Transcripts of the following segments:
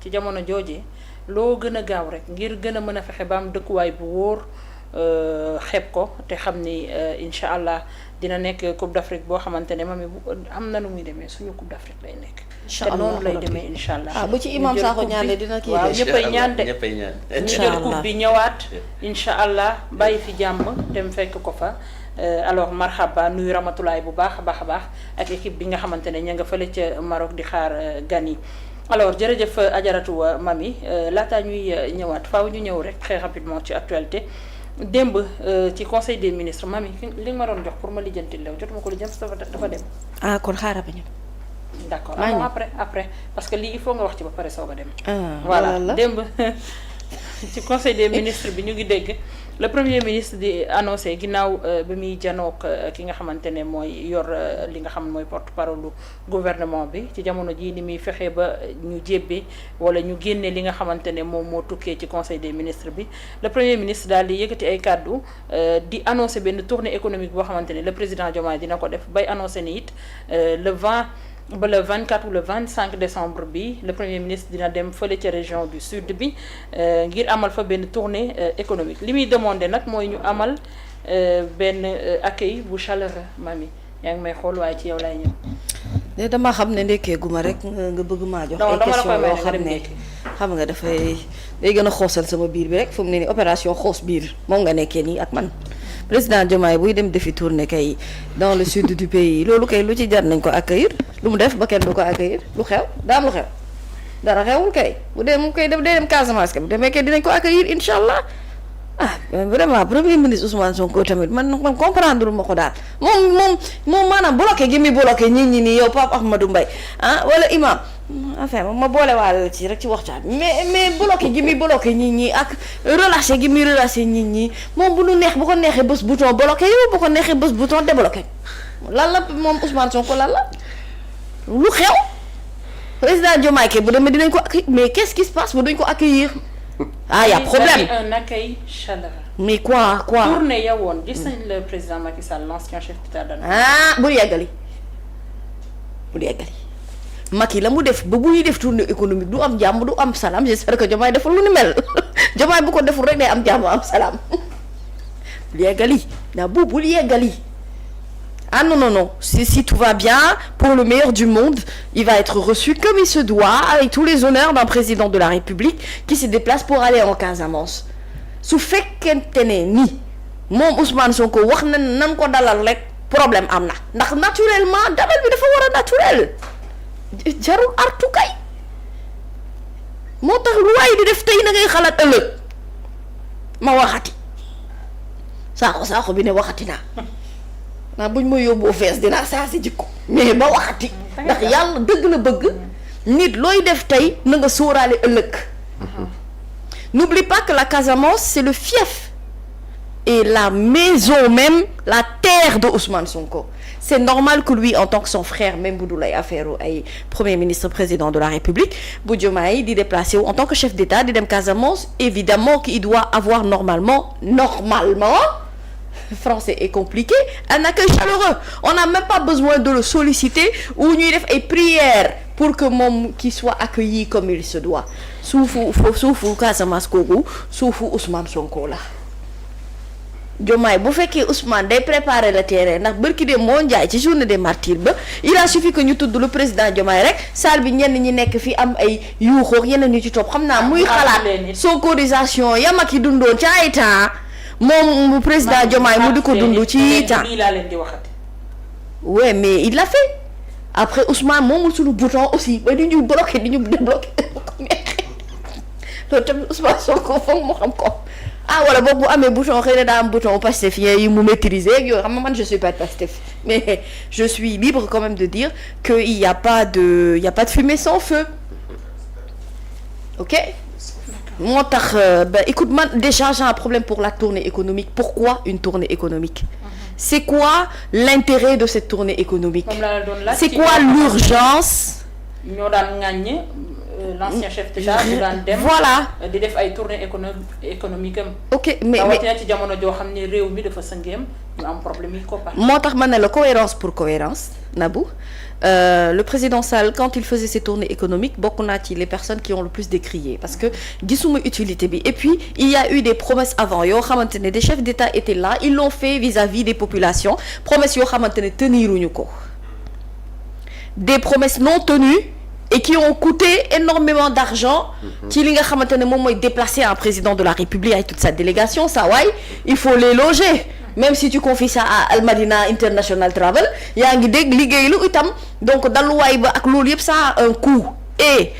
ci jamono joojee loo gën a gaaw rek ngir gën a mën a fexe ba am dëkkuwaay bu wóor xeeb ko te xam ni incha allah dina nekk Coupe d'Afrique boo xamante ne mami am na nu muy demee suñu Coupe d'Afrique lay nekk. incha te allah noonu lay demee incha allah. bu ci imam Sakho ñaanee dina kii waaw ñëppay ñaan de ñëppay ñaan. ñu jël coupe bi ñëwaat incha allah bàyyi fi jàmm dem fekk ko fa. alors marhaba nuyu Ramatulaay bu baax a baax ak équipe bi nga xamante ne ña nga fële ca Maroc di xaar gan yi. alors jërëjëf ajaratu mami laataa ñuy ñëwaat faaw ñu ñëw rek très rapidement ci actualité démb ci conseil des ministres mami li nga ma doon jox pour ma lijjanti lew jotuma ko lijjanti dafa dem. ah kon xaaral ba ñu. d'accord alors après parce que lii il faut nga wax ci ba pare soog a dem. voilà démb ci conseil des ministres bi ñu ngi dégg le premier ministre di annoncé ginnaaw ba muy janook ki nga xamante ne mooy yor li nga xam mooy porte-parole du gouvernement bi ci jamono jii ni muy fexe ba ñu jébbe wala ñu génne li nga xamante ne moom moo tukkee ci conseil des ministres bi le premier ministre daal di yëkkati ay kàddu di annoncé benn tournée économique boo xamante ne le président Diomaye dina ko def bay annoncé ni it le 20 ba le 24 ou le 25 décembre bi le premier ministre dina dem fële ca région du sud bi ngir amal fa benn tournée économique li muy demandé nag mooy ñu amal benn accueil bu chaleureux mami yaa ngi may xool waaye ci yow lay ñëw. dama xam ne ndekkee guma rek nga bëgg maa jox. ay question yoo xam ne xam nga day gën a xoosal sama biir bi rek fu mu ne nii opération xoos biir moom nga nekkee nii ak man. président Diomaye buy dem defi tournée kay dans le sud du pays loolu kay lu ci jar nañ ko accueillir lu mu def ba kenn du ko accueillir lu xew daa am lu xew dara xewul kay bu dee mu koy def dee dem Casamance kay bu demee kay dinañ ko accueillir incha allah vraiment premier ministre Ousmane Sonko tamit man comprendre ma ko daal moom maanaam bloqué gi muy bloqué nit ñi nii yow Pape Ahmadou Mbaye wala imam enfin ma boole waale ci rek ci waxtaan mais bloqué gi muy bloqué nit ñi ak relâché gi muy relâché nit ñi moom bu nu neex bu ko neexee bés bouton bloqué yow bu ko neexee bés bouton débloqué lan la moom Ousmane Sonko lan la lu xew président Diomaye kay bu demee dinañ ko accueillir mais qu'est-ce qui se passe bu duñ ko accueillir y a problème un accueil chaleureux. mais quoi tournée ya woon gis nañ le président Macky Sall l'ancien chef d'État bul yeggali Macky la mu def ba bu ñuy def tournée économique du am jàmm du am salaam j'espère que Diomaye deful lu ni mel Diomaye bu ko deful rek day am jàmm am salaam bul yeggali bul yeggali. Ah non, si tout va bien, pour le meilleur du monde, il va être reçu comme il se doit, avec tous les honneurs d'un président de la République qui se déplace pour aller en Casamance. su fekkente ne ni moom Ousmane Sonko wax na nan ko dalal rek problème am na ndax naturellement dalal bi dafa war a naturel jarul artu kay moo tax lu waay di def tey na ngay xalaat ëllëg ma waxati saako bi ne waxati naa buñ ma yóbboo fees dinaa saa si jikko mais ba waxati ndax yàlla dëgg la bëgg nit looy def tey na nga sóoraale ëllëg. N'oublie pas que la Casamance c'est le fief et la maison même, la terre de Ousmane Sonko. C'est normal que lui en tant que son frère même bu dul ay affaire ay premier ministre président de la République bu Diomaye di déplacé wu en tant que chef d'État di dem Casamance, évidemment qu'il doit avoir normalement français est compliqué, un accueil chaleureux. On n'a même pas besoin de le solliciter ou ñuy def ay prières pour que moom qu'il soit accueilli comme il se doit. suufu Casamance kooku suufu Ousmane Sonko la. Diomaye bu fekkee Ousmane day préparer le terrain ndax bërki de moo njaay ci journée des martyrs ba il a suffi que ñu tudd le président Diomaye rek salle bi ñenn ñi nekk fi am ay yuuxoog yeneen ñu ci topp xam naa muy xalaat sonkorisation yam ak yi dundoon ci ay temps moom président Diomaye mu di ko dund ci temps ouais mais il l'a fait après Ousmane moomul suñu bouton aussi ba di ñu bloqué di ñu débloqué loolu tamit Ousmane Sonko foog mu xam ko wala boog bu amee bouton xëy na daa am bouton Pastef yi mu maîtriser ak yooyu xam nga man je suis pas de Pastef mais je suis libre quand même de dire que il y a pas de fumée sans feu ok moo tax écoute man déjà j'ai un problème pour la tournée économique. Pourquoi une tournée économique? C'est quoi l'intérêt de cette tournée économique? C'est quoi l'urgence? ñoo daan ŋàññe l'ancien chef d'État ñu daan dem voilà di def ay tournée économique am. ok mais ci jamono joo xam ne réew mi dafa sëngeem ñu am problème yi ko moo tax ma ne la cohérence pour cohérence Nabou le président Sall quand il faisait ses tournées économiques bokk naa ci les personnes qui ont le plus décrié parce que gisuma utilité bi et puis il y a eu des promesses avant yoo xamante ne des chefs d'État étaient là ils l'ont fait vis-à-vis des populations promesses yoo xamante ne teniruñu ko des promesses non tenues et qui ont coûté énormément d'argent ci li nga xamante ne moom mooy déplacer un président de la République avec toute sa délégation ça waay il faut les loger même si tu confies ça à Al Madina International Travel yaa ngi dégg liggéey lu itam donc daluwaay ba ak loolu yëpp ça a un coût et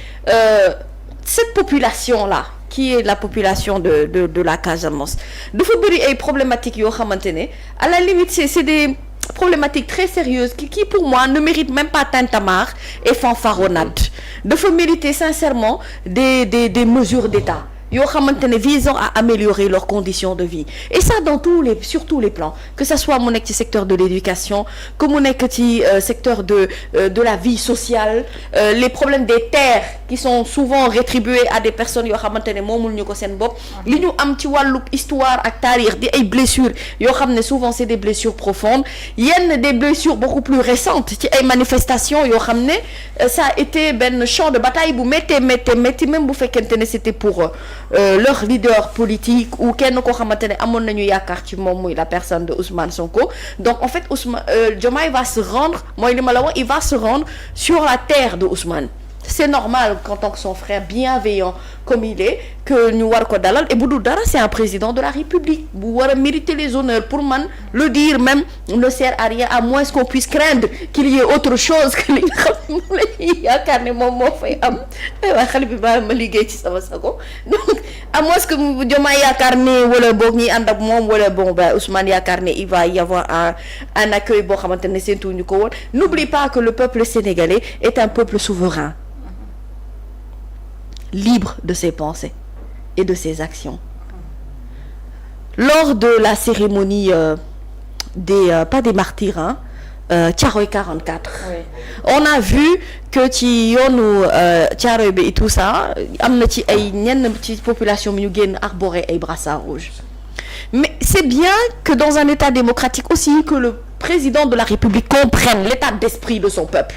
cette population là qui est la population de la Casamance dafa bëri ay problématiques yoo xamante ne à la limite c'est des problématique très sérieuse qui pour moi ne mérite même pas tintamarre et fanfaronnade dafa mériter sincèrement des mesures d'État yoo xamante ne visant à améliorer leurs conditions de vie et ça sur tous les plans que ça soit mu nekk ci secteur de l'éducation que mu nekk ci secteur de la vie sociale les problèmes des terres qui sont souvent rétribués à des personnes yoo xamante ne moomul ñu ko seen bopp li ñu am ci wàllu histoire ak taarix di ay blessures yoo xam ne souvent c'est des blessures profondes yenn des blessures beaucoup plus récentes ci ay manifestations yoo xam ne ça a été benn champ de bataille bu métti même bu fekkente ne c'était pour leur leader politique ou kenn koo xamante ne amoon nañu yaakaar ci moom muy la personne de Ousmane Sonko donc en fait Diomaye va se rendre mooy li ma la wax il va se rendre sur la terre de Ousmane c'est normal qu'en tant que son frère bienveillant comme il est que ñu war ko dalal et bu dul dara c'est un président de la République bu war a mériter les honneurs pour man le dire même ne sert à rien à moins qu'on puisse craindre qu'il y ait autre chose que li nga xam moom la ñuy yaakaar ne moom moo fay am waaye xale bi ba ma liggéey ci sama sago donc à moins que Diomaye yaakaar ne wala boog ñi ànd ak moom wala bon ba Ousmane yaakaar ne il va y avoir un accueil boo xamante ne seentuñu ko woon n'oublie pas que le peuple sénégalais est un peuple souverain libre de ses pensées et de ses actions. Lors de la cérémonie pas des martyrs Thiaroye 44 oui. On a vu que ci yoonu Thiaroye bi et tout ça am na ci ay ñenn ci population bi ñu génn arborer ay brassards rouges mais c'est bien que dans un état démocratique aussi que le président de la République comprenne l'état d'esprit de son peuple.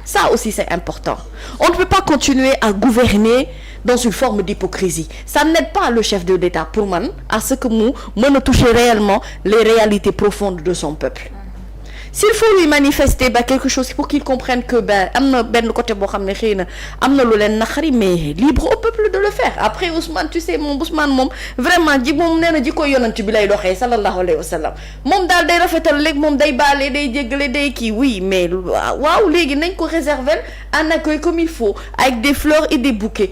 Ça aussi c'est important. On ne peut pas continuer à gouverner dans une forme d'hypocrisie. Ça n'aide pas le chef de l'État pour man à ce que mu mën a toucher réellement les réalités profondes de son peuple. S'il faut lui manifester quelque chose pour qu'il comprenne que am na benn côté boo xam ne xëy na am na lu leen naqari mais libre au peuple de le faire. Après Ousmane tu sais moom Ousmane moom vraiment moom nee na jikko yonent bi lay doxee sallallahu alayhi wa sallam moom daal day rafetal léegi moom day baale day jéggale day kii oui mais waaw léegi nañ ko réserver un accueil comme il faut avec des fleurs et des bouquets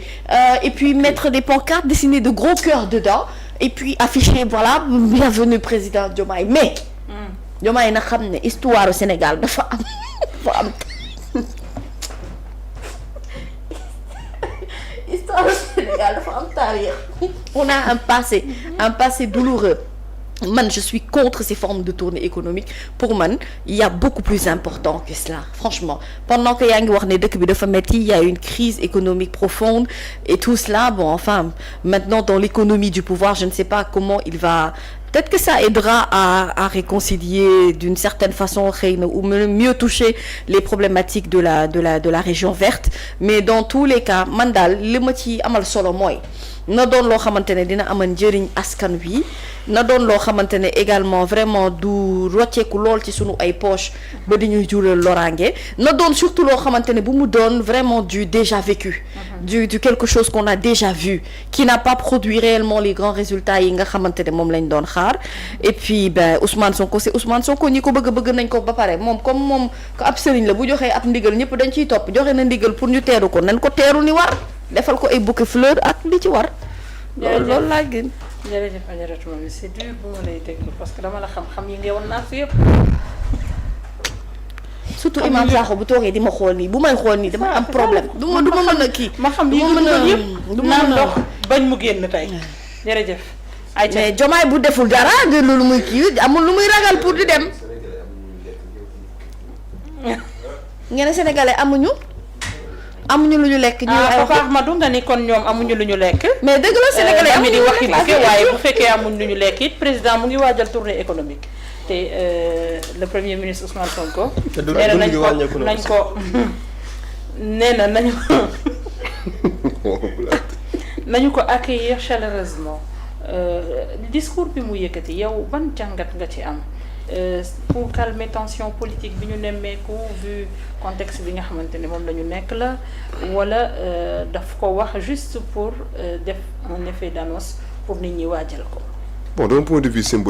et puis mettre des pancartes dessiner de gros cœurs dedans et puis afficher voilà bienvenue président Diomaye mais Diomaye na xam ne histoire au Sénégal dafa am histoire au Sénégal dafa am taarix on a un passé douloureux man je suis contre ces formes de tournée économique pour man il y a beaucoup plus important que cela franchement pendant que yaa ngi wax ne dëkk bi dafa metti il y a une crise économique profonde et tout cela bon enfin maintenant dans l'économie du pouvoir je ne sais pas comment il va peut-être que ça aidera à réconcilier d'une certaine façon xëy na ou mieux toucher les problématiques de la région verte mais dans tous les cas man daal li ma ci amal solo mooy na doon loo xamante ne dina amal njëriñ askan wi na doon loo xamante ne également vraiment du rocceeku lool ci sunu ay poche ba di ñuy jural loraange na doon surtout loo xamante ne bu mu doon vraiment du déjà vécu du quelque chose qu'on a déjà vu qui n'a pas produit réellement les grands résultats yi nga xamante ne moom lañ doon xaar et puis Ousmane Sonko c'est Ousmane Sonko ñi ko bëgg nañ ko ba pare moom comme moom ko ab sëriñ la bu joxee ab ndigal ñëpp dañ ciy topp joxe na ndigal pour ñu teeru ko nañ ko teeru ni war defal ko ay bouquet fleur ak li ci war loolu laa gën jërëjëf Adjaratou Mamy c'est dur bu ma lay déglu parce que dama la xam yi nga woon naa fi yëpp surtout Imam Sakho bu toogee di ma xool nii bu may xool nii dama am problème du ma mën a kii ma xam yi nga doon yëpp du ma dox bañ mu génn tey jërëjëf mais Diomaye bu deful dara de loolu muy kii amul lu muy ragal pour di dem ngeen sénégalais amuñu lu ñu lekk. ñu Papa Ahmadou nga ni kon ñoom amuñu lu ñu lekk. mais dëgg la sénégalais amuñu di wax waaye bu fekkee amuñu lu ñu lekk it président mu ngi waajal tournée économique arrêté le premier ministre Ousmane Sonko. nee na nañ ko nee na nañu ko accueillir chaleureusement discours bi mu yëkkati yow ban jàngat nga ci am pour calmer tension politique bi ñu nemmeeku vu contexte bi nga xamante ne moom la ñu nekk la wala daf ko wax juste pour def un effet d'annonce pour nit ñi waajal ko. Bon, d'un point de vue symbolique